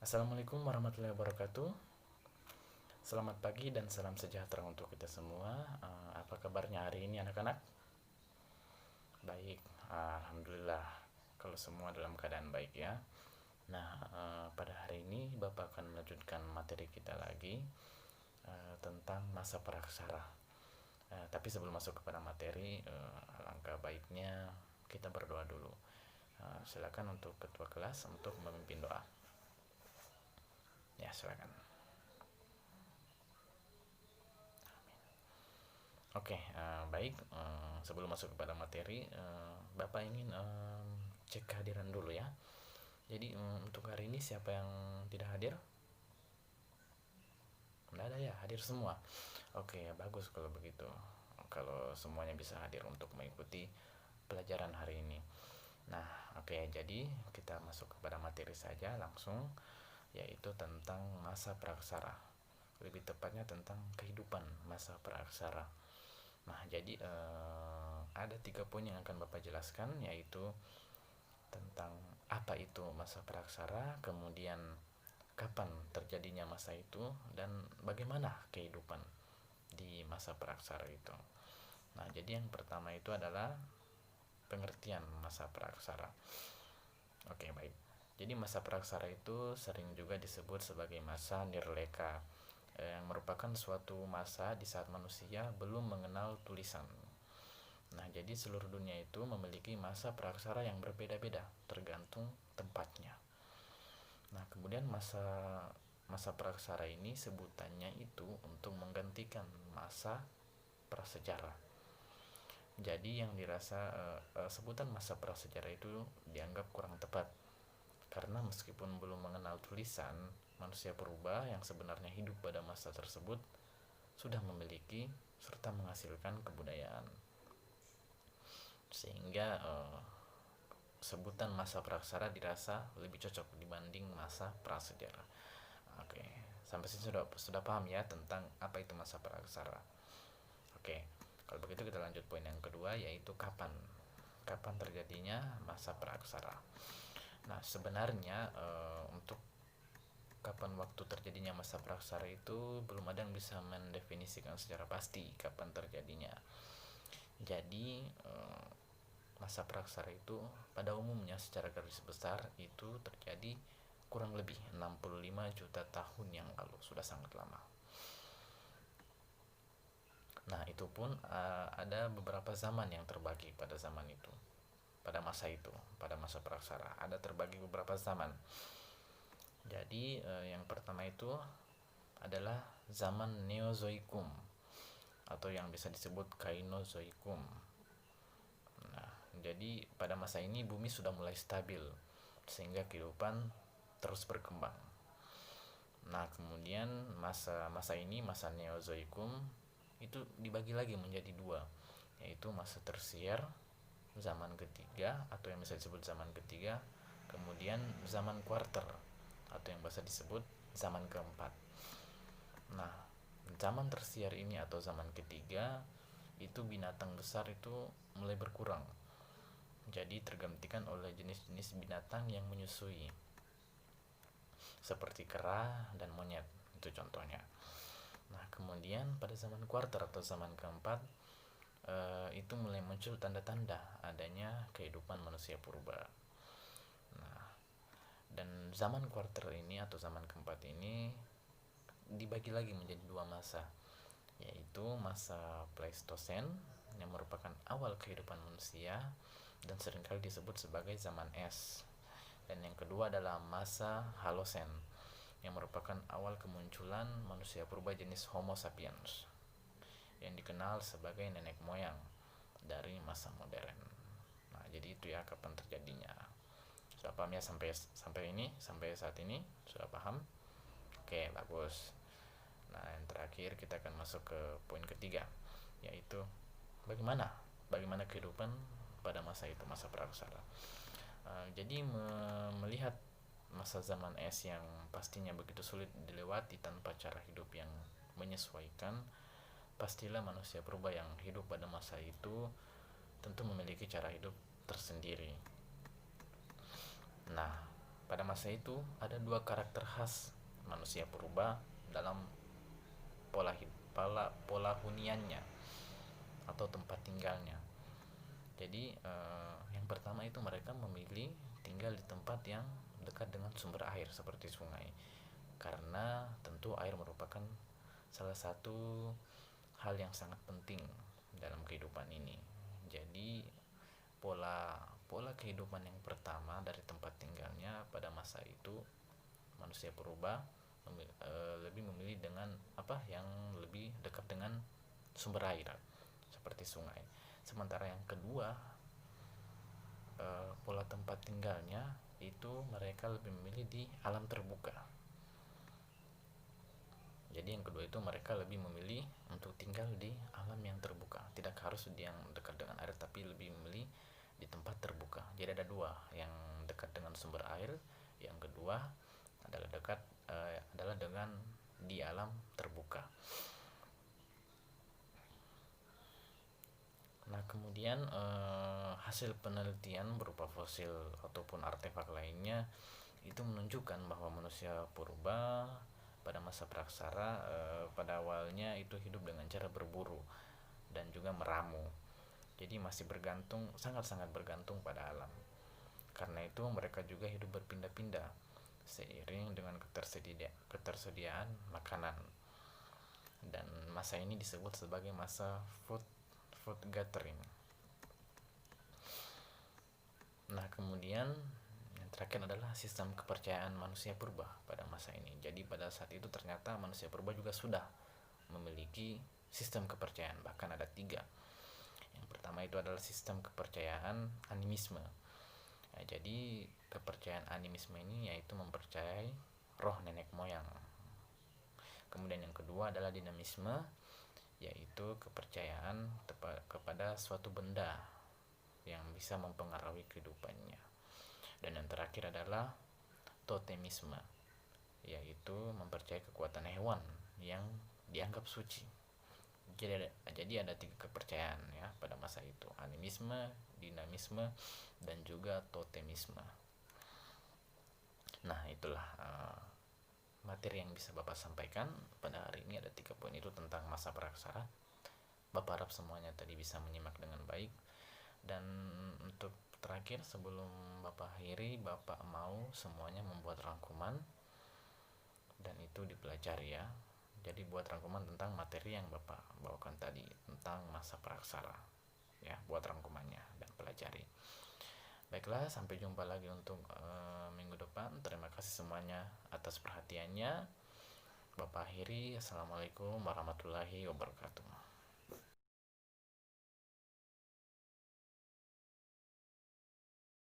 Assalamualaikum warahmatullahi wabarakatuh. Selamat pagi dan salam sejahtera untuk kita semua. Apa kabarnya hari ini anak-anak? Baik, alhamdulillah. Kalau semua dalam keadaan baik ya. Nah, pada hari ini Bapak akan melanjutkan materi kita lagi tentang masa praksara. Tapi sebelum masuk kepada materi, alangkah baiknya kita berdoa dulu. Silakan untuk ketua kelas untuk memimpin doa. Ya, silakan. Oke, baik. Sebelum masuk kepada materi, Bapak ingin cek kehadiran dulu ya. Jadi untuk hari ini siapa yang tidak hadir? Tidak ada ya, hadir semua. Oke, bagus kalau begitu. Kalau semuanya bisa hadir untuk mengikuti pelajaran hari ini. Nah, oke, jadi kita masuk kepada materi saja langsung, yaitu tentang masa praksara. Lebih tepatnya tentang kehidupan masa praksara. Nah, jadi ada 3 poin yang akan Bapak jelaskan, yaitu tentang apa itu masa praksara, kemudian kapan terjadinya masa itu, dan bagaimana kehidupan di masa praksara itu. Nah, jadi yang pertama itu adalah pengertian masa praksara. Oke, baik. Jadi masa praksara itu sering juga disebut sebagai masa nirleka, yang merupakan suatu masa di saat manusia belum mengenal tulisan. Nah, jadi seluruh dunia itu memiliki masa praksara yang berbeda-beda tergantung tempatnya. Nah, kemudian masa praksara ini sebutannya itu untuk menggantikan masa prasejarah. Jadi yang dirasa sebutan masa prasejarah itu dianggap kurang tepat karena meskipun belum mengenal tulisan, manusia purba yang sebenarnya hidup pada masa tersebut sudah memiliki serta menghasilkan kebudayaan, sehingga sebutan masa praksara dirasa lebih cocok dibanding masa prasejarah. Oke, sampai sini sudah paham ya tentang apa itu masa praksara. Oke, kalau begitu kita lanjut poin yang kedua, yaitu kapan terjadinya masa praksara. Nah, sebenarnya untuk kapan waktu terjadinya masa praksara itu belum ada yang bisa mendefinisikan secara pasti kapan terjadinya. Jadi masa praksara itu pada umumnya secara garis besar itu terjadi kurang lebih 65 juta tahun yang lalu, sudah sangat lama. Nah, itu pun ada beberapa zaman yang terbagi pada zaman itu. Pada masa itu, pada masa praksara, ada terbagi beberapa zaman. Jadi yang pertama itu adalah zaman Neozoikum atau yang bisa disebut Kainozoikum. Nah, jadi pada masa ini bumi sudah mulai stabil sehingga kehidupan terus berkembang. Nah, kemudian masa ini, masa Neozoikum itu dibagi lagi menjadi dua, yaitu masa tersier, zaman ketiga atau yang bisa disebut zaman ketiga, kemudian zaman kuarter atau yang bisa disebut zaman keempat. Nah, zaman tersier ini atau zaman ketiga itu binatang besar itu mulai berkurang, jadi tergantikan oleh jenis-jenis binatang yang menyusui seperti kera dan monyet, itu contohnya. Nah, kemudian pada zaman kuarter atau zaman keempat itu mulai muncul tanda-tanda adanya kehidupan manusia purba. Nah, dan zaman kuarter ini atau zaman keempat ini dibagi lagi menjadi dua masa, yaitu masa Pleistosen yang merupakan awal kehidupan manusia dan seringkali disebut sebagai zaman es, dan yang kedua adalah masa Halosen yang merupakan awal kemunculan manusia purba jenis Homo sapiens yang dikenal sebagai nenek moyang dari masa modern. Nah, jadi itu ya kapan terjadinya. Sudah paham ya sampai saat ini sudah paham? Oke, bagus. Nah, yang terakhir kita akan masuk ke poin ketiga, yaitu bagaimana kehidupan pada masa itu, masa praksara. Jadi melihat masa zaman es yang pastinya begitu sulit dilewati tanpa cara hidup yang menyesuaikan, pastilah manusia purba yang hidup pada masa itu tentu memiliki cara hidup tersendiri. Nah, pada masa itu ada dua karakter khas manusia purba dalam pola huniannya atau tempat tinggalnya. Jadi yang pertama itu mereka memilih tinggal di tempat yang dekat dengan sumber air seperti sungai, karena tentu air merupakan salah satu hal yang sangat penting dalam kehidupan ini. Jadi pola pola kehidupan yang pertama dari tempat tinggalnya pada masa itu manusia purba lebih memilih dengan apa yang lebih dekat dengan sumber air seperti sungai. Sementara yang kedua, pola tempat tinggalnya itu mereka lebih memilih di alam terbuka. Jadi yang kedua itu mereka lebih memilih untuk tinggal di alam yang terbuka, tidak harus di yang dekat dengan air, tapi lebih memilih di tempat terbuka. Jadi ada dua, yang dekat dengan sumber air, yang kedua adalah dengan di alam terbuka. Nah kemudian hasil penelitian berupa fosil ataupun artefak lainnya itu menunjukkan bahwa manusia purba pada masa praksara pada awalnya itu hidup dengan cara berburu dan juga meramu. Jadi masih sangat-sangat bergantung pada alam. Karena itu mereka juga hidup berpindah-pindah seiring dengan ketersediaan makanan. Dan masa ini disebut sebagai masa food gathering. Nah kemudian yang terakhir adalah sistem kepercayaan manusia purba pada masa ini. Jadi pada saat itu ternyata manusia purba juga sudah memiliki sistem kepercayaan, bahkan ada 3. Yang pertama itu adalah sistem kepercayaan animisme. Nah, jadi kepercayaan animisme ini yaitu mempercayai roh nenek moyang. Kemudian yang kedua adalah dinamisme, yaitu kepercayaan kepada suatu benda yang bisa mempengaruhi kehidupannya. Dan yang terakhir adalah totemisme, yaitu mempercayai kekuatan hewan yang dianggap suci. Jadi ada 3 kepercayaan ya pada masa itu: animisme, dinamisme, dan juga totemisme. Nah itulah materi yang bisa Bapak sampaikan pada hari ini. Ada 3 poin itu tentang masa praksara. Bapak harap semuanya tadi bisa menyimak dengan baik. Dan untuk terakhir sebelum Bapak akhiri, Bapak mau semuanya membuat rangkuman dan itu dipelajari ya. Jadi buat rangkuman tentang materi yang Bapak bawakan tadi tentang masa praksara ya, buat rangkumannya dan pelajari. Baiklah, sampai jumpa lagi untuk minggu depan. Terima kasih semuanya atas perhatiannya. Bapak akhiri, assalamualaikum warahmatullahi wabarakatuh.